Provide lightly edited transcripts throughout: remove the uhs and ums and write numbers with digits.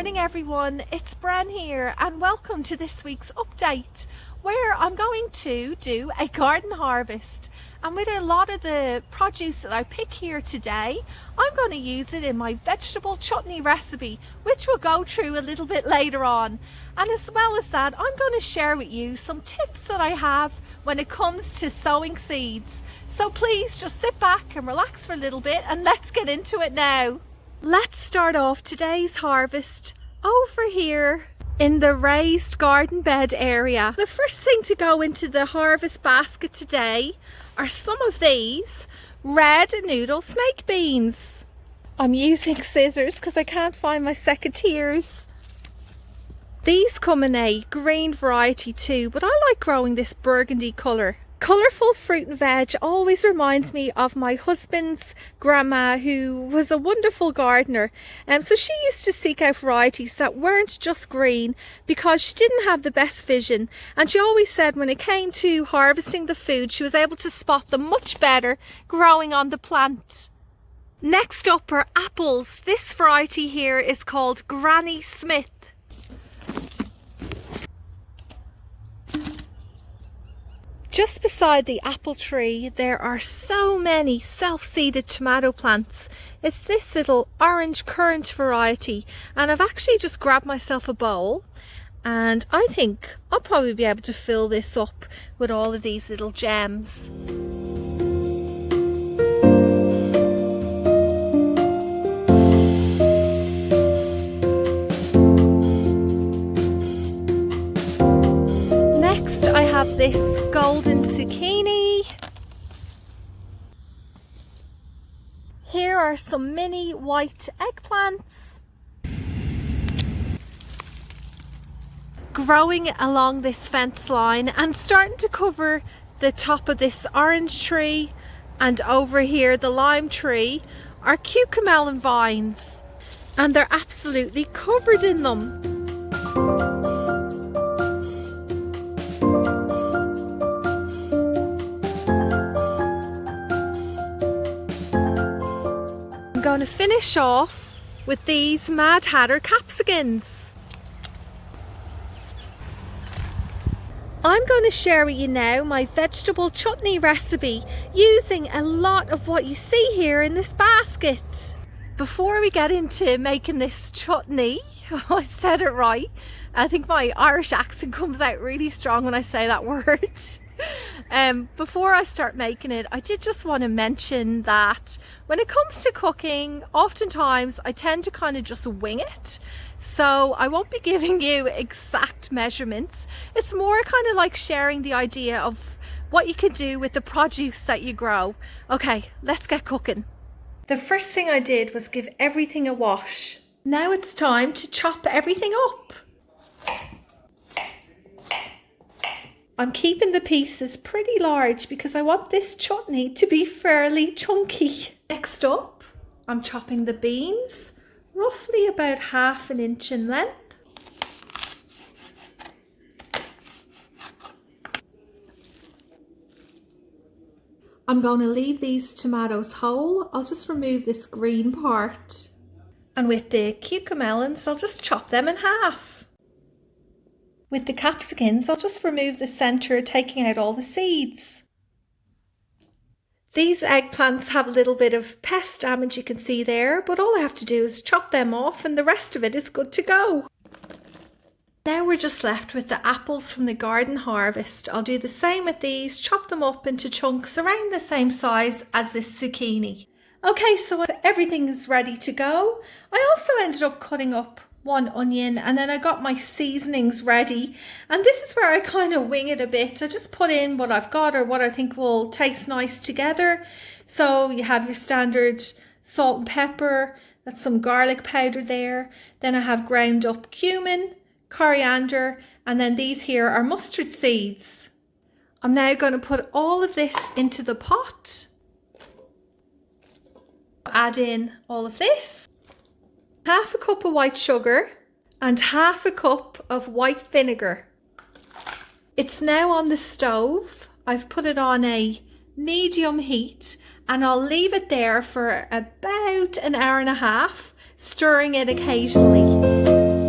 morning everyone, it's Bren here and welcome to this week's update where I'm going to do a garden harvest, and with a lot of the produce that I pick here today I'm going to use it in my vegetable chutney recipe, which we'll go through a little bit later on. And as well as that, I'm going to share with you some tips that I have when it comes to sowing seeds. So please just sit back and relax for a little bit and let's get into it now. Let's start off today's harvest over here in the raised garden bed area. The first thing to go into the harvest basket today are some of these red noodle snake beans. I'm using scissors because I can't find my secateurs. These come in a green variety too, but I like growing this burgundy colour. Colourful fruit and veg always reminds me of my husband's grandma, who was a wonderful gardener. So she used to seek out varieties that weren't just green because she didn't have the best vision. And she always said when it came to harvesting the food, she was able to spot them much better growing on the plant. Next up are apples. This variety here is called Granny Smith. Just beside the apple tree there are so many self-seeded tomato plants. It's this little orange currant variety, and I've actually just grabbed myself a bowl and I think I'll probably be able to fill this up with all of these little gems. Next I have this golden zucchini. Here are some mini white eggplants. Growing along this fence line and starting to cover the top of this orange tree and over here the lime tree are cucumber vines, and they're absolutely covered in them. I'm going to finish off with these Mad Hatter capsicums. I'm going to share with you now my vegetable chutney recipe using a lot of what you see here in this basket. Before we get into making this chutney, I said it right. I think my Irish accent comes out really strong when I say that word. Before I start making it, I did just want to mention that when it comes to cooking, oftentimes I tend to kind of just wing it. So I won't be giving you exact measurements. It's more kind of like sharing the idea of what you can do with the produce that you grow. Okay, let's get cooking. The first thing I did was give everything a wash. Now it's time to chop everything up. I'm keeping the pieces pretty large because I want this chutney to be fairly chunky. Next up, I'm chopping the beans, roughly about 1/2 inch in length. I'm going to leave these tomatoes whole. I'll just remove this green part. And with the cucumbers, I'll just chop them in half. With the capsicums, I'll just remove the centre, taking out all the seeds. These eggplants have a little bit of pest damage, you can see there, but all I have to do is chop them off and the rest of it is good to go. Now we're just left with the apples from the garden harvest. I'll do the same with these, chop them up into chunks around the same size as this zucchini. Okay, so everything is ready to go. I also ended up cutting up 1 onion, and then I got my seasonings ready, and this is where I kind of wing it a bit. I just put in what I've got or what I think will taste nice together. So you have your standard salt and pepper, that's some garlic powder there, then I have ground up cumin, coriander, and then these here are mustard seeds. I'm now going to put all of this into the pot. Add in all of this. 1/2 cup of white sugar and 1/2 cup of white vinegar. It's now on the stove. I've put it on a medium heat and I'll leave it there for about 1.5 hours, stirring it occasionally.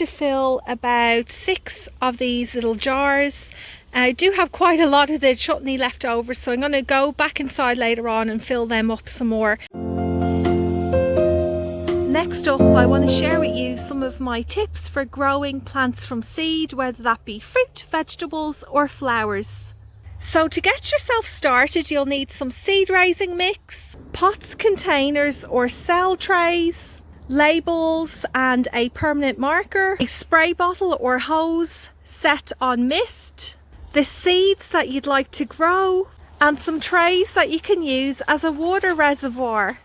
to fill about 6 of these little jars. I do have quite a lot of the chutney left over, so I'm going to go back inside later on and fill them up some more. Next up, I want to share with you some of my tips for growing plants from seed, whether that be fruit, vegetables or flowers. So to get yourself started, you'll need some seed raising mix, pots, containers or cell trays, labels and a permanent marker, a spray bottle or hose set on mist, the seeds that you'd like to grow, and some trays that you can use as a water reservoir.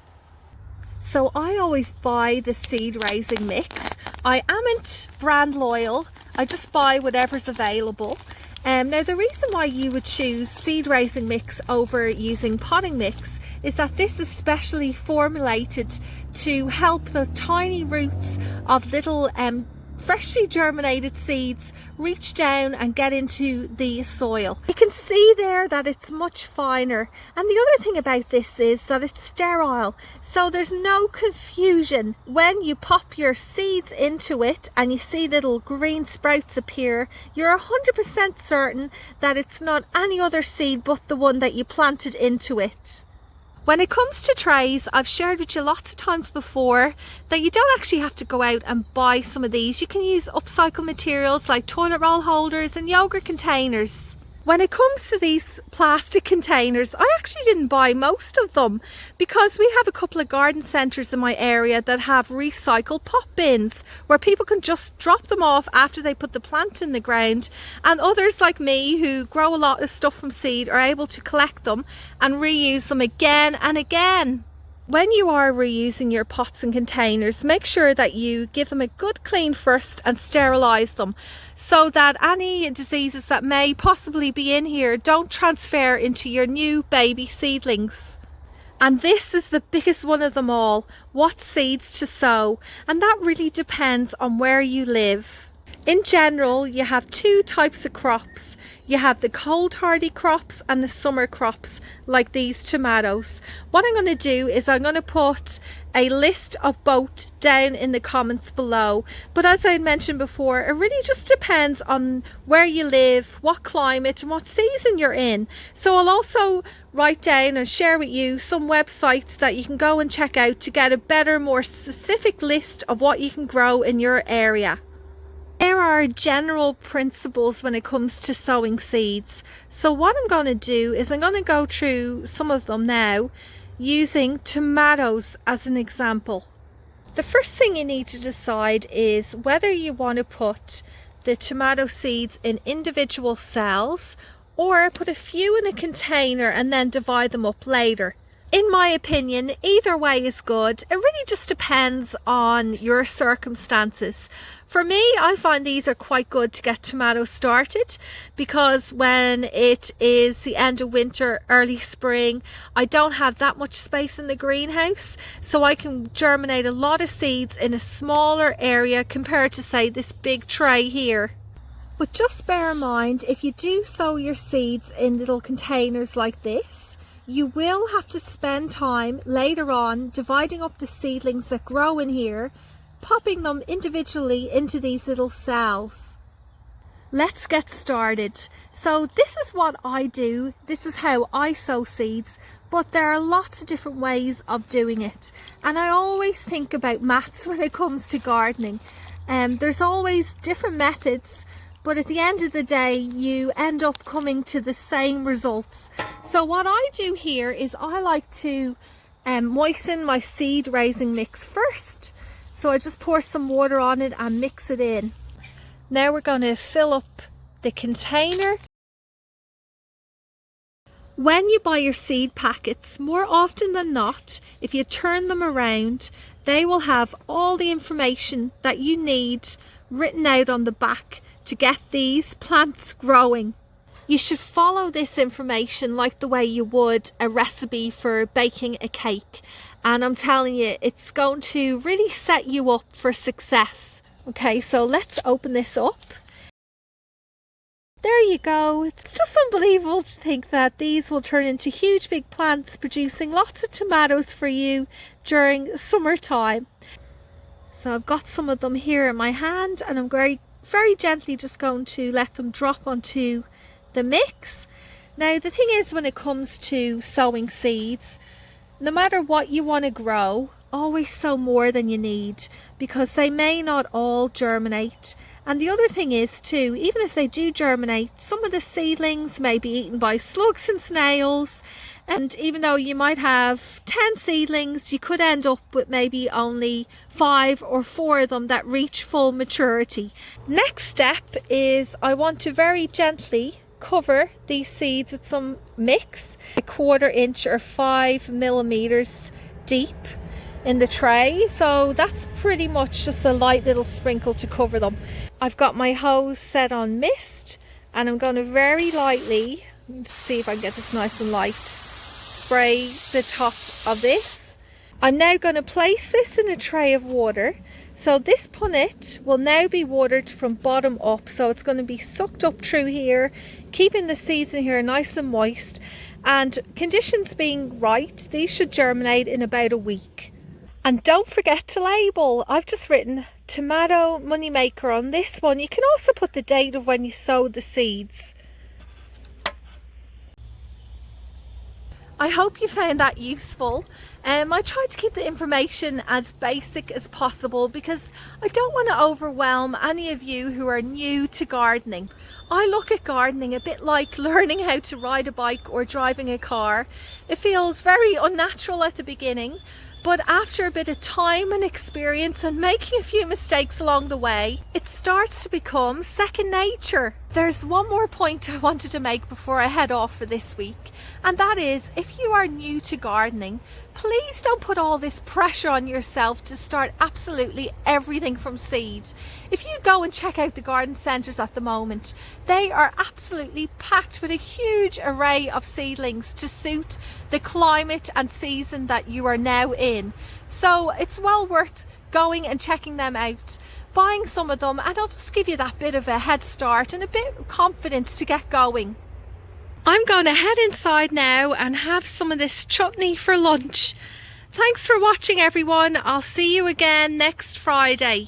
So I always buy the seed raising mix. I amn't brand loyal, I just buy whatever's available. Now the reason why you would choose seed raising mix over using potting mix is that this is specially formulated to help the tiny roots of little freshly germinated seeds reach down and get into the soil. You can see there that it's much finer, and the other thing about this is that it's sterile, so there's no confusion when you pop your seeds into it and you see little green sprouts appear. You're 100% certain that it's not any other seed but the one that you planted into it. When it comes to trays, I've shared with you lots of times before that you don't actually have to go out and buy some of these. You can use upcycled materials like toilet roll holders and yogurt containers. When it comes to these plastic containers, I actually didn't buy most of them because we have a couple of garden centres in my area that have recycled pop bins where people can just drop them off after they put the plant in the ground, and others like me who grow a lot of stuff from seed are able to collect them and reuse them again and again. When you are reusing your pots and containers, make sure that you give them a good clean first and sterilise them so that any diseases that may possibly be in here don't transfer into your new baby seedlings. And this is the biggest one of them all, what seeds to sow, and that really depends on where you live. In general, you have 2 types of crops. You have the cold hardy crops and the summer crops, like these tomatoes. What I'm going to do is I'm going to put a list of both down in the comments below. But as I mentioned before, it really just depends on where you live, what climate and what season you're in. So I'll also write down and share with you some websites that you can go and check out to get a better, more specific list of what you can grow in your area. There are general principles when it comes to sowing seeds. So what I'm going to do is I'm going to go through some of them now using tomatoes as an example. The first thing you need to decide is whether you want to put the tomato seeds in individual cells or put a few in a container and then divide them up later. In my opinion, either way is good. It really just depends on your circumstances. For me, I find these are quite good to get tomatoes started because when it is the end of winter, early spring, I don't have that much space in the greenhouse, so I can germinate a lot of seeds in a smaller area compared to, say, this big tray here. But just bear in mind, if you do sow your seeds in little containers like this, you will have to spend time later on dividing up the seedlings that grow in here, popping them individually into these little cells. Let's get started. So this is what I do. This is how I sow seeds, but there are lots of different ways of doing it. And I always think about maths when it comes to gardening. There's always different methods, but at the end of the day, you end up coming to the same results. So what I do here is I like to moisten my seed raising mix first. So I just pour some water on it and mix it in. Now we're going to fill up the container. When you buy your seed packets, more often than not, if you turn them around, they will have all the information that you need written out on the back to get these plants growing. You should follow this information like the way you would a recipe for baking a cake, and I'm telling you, it's going to really set you up for success. Okay, so let's open this up. There you go. It's just unbelievable to think that these will turn into huge big plants producing lots of tomatoes for you during summertime. So I've got some of them here in my hand, and I'm very gently just going to let them drop onto the mix. Now the thing is, when it comes to sowing seeds, no matter what you want to grow, always sow more than you need, because they may not all germinate. And the other thing is too, even if they do germinate, some of the seedlings may be eaten by slugs and snails. And even though you might have 10 seedlings, you could end up with maybe only 5 or 4 of them that reach full maturity. Next step is I want to very gently cover these seeds with some mix, 1/4 inch or 5 millimeters deep in the tray. So that's pretty much just a light little sprinkle to cover them. I've got my hose set on mist, and I'm going to very lightly, let's see if I can get this nice and light, spray the top of this. I'm now going to place this in a tray of water. So this punnet will now be watered from bottom up, so it's going to be sucked up through here, keeping the seeds in here nice and moist. And conditions being right, these should germinate in about a week. And don't forget to label. I've just written tomato moneymaker on this one. You can also put the date of when you sowed the seeds. I hope you found that useful. I tried to keep the information as basic as possible because I don't want to overwhelm any of you who are new to gardening. I look at gardening a bit like learning how to ride a bike or driving a car. It feels very unnatural at the beginning, but after a bit of time and experience and making a few mistakes along the way, it starts to become second nature. There's one more point I wanted to make before I head off for this week, and that is, if you are new to gardening, please don't put all this pressure on yourself to start absolutely everything from seed. If you go and check out the garden centres at the moment, they are absolutely packed with a huge array of seedlings to suit the climate and season that you are now in. So it's well worth going and checking them out, buying some of them, and it'll just give you that bit of a head start and a bit of confidence to get going. I'm going to head inside now and have some of this chutney for lunch. Thanks for watching, everyone. I'll see you again next Friday.